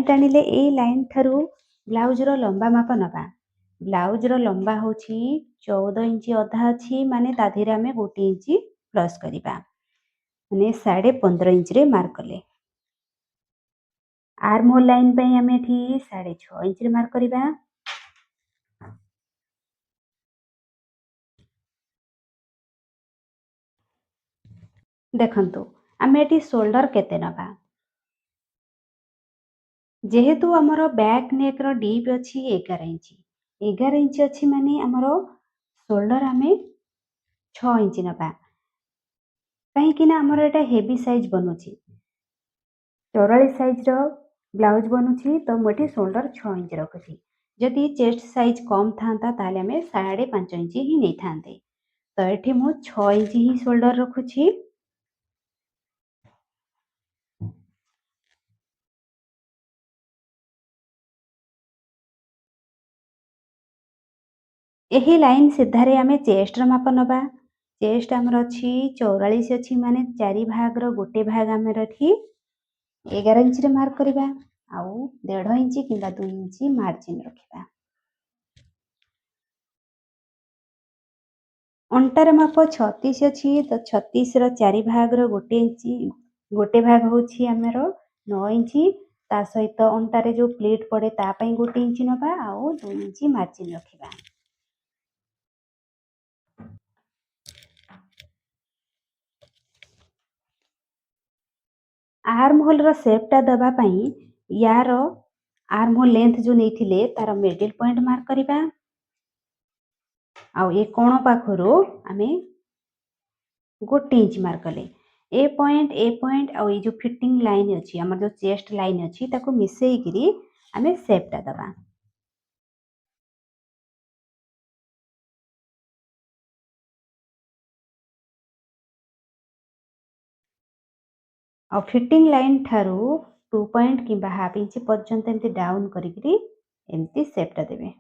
Line टाणिले ए line ठारू blouse रो लंबा माप नबा। ब्लाउज रो लंबा होची 14 इंच अधा अछि माने ता धीरे आमे 1 इंच प्लस करिबा माने 15.5 इंच रे मार्क कले। आर्म होल लाइन पे आमे एठी 6.5 इंच रे मार्क करिबा। देखंतु आमे एठी शोल्डर केते नबा। जेहेतु हमरो बैक नेक रो डीप अछि 11 इंच। 11 इंच अछि माने हमरो शोल्डर आमे 6 इंच नबा। कहीं कि ना हमरो एटा हेवी साइज बनुची। 44 साइज रो ब्लाउज बनुची तो मोटी शोल्डर 6 इंच रखुची। जदि चेस्ट साइज कम थांता ताले हमें 5.5 इंच ही नहीं थांते। तो एठी मु 6 इंच ही शोल्डर रखुची। एही लाइन सीधारे आमे चेस्ट रो माप नबा। चेस्ट हमर अछि 44 अछि माने 4 भाग रो गोटे भाग हमर एठी 11 इंच रे मार्क करिबा आउ 1.5 इंच किंबा 2 इंच मार्जिन रखिबा। अंटार माप 36 अछि तो 36 रो 4 भाग रो गोटे भाग होछि हमर 9 इंच। ता सहित अंटारे जो प्लेट पड़े ता पई 1 इंच नबा आउ 2 इंच मार्जिन रखिबा। आर्म होल रो शेप टा दबा पई यार आर्म होल लेंथ जो नेथिले तार मिडिल पॉइंट मार्क करिबा। आउ ए कोण पाखरो आमे 1 इंच मार्क कले। ए पॉइंट आउ ए जो फिटिंग लाइन अछि हमर जो चेस्ट लाइन अछि ताको मिसेई गिरी आमे शेप टा दबा। और फिटिंग लाइन ठारू 2 पॉइंट किंबा हाफ इंच पर्यंत एमती डाउन करिकरी एमती शेप टा देबे।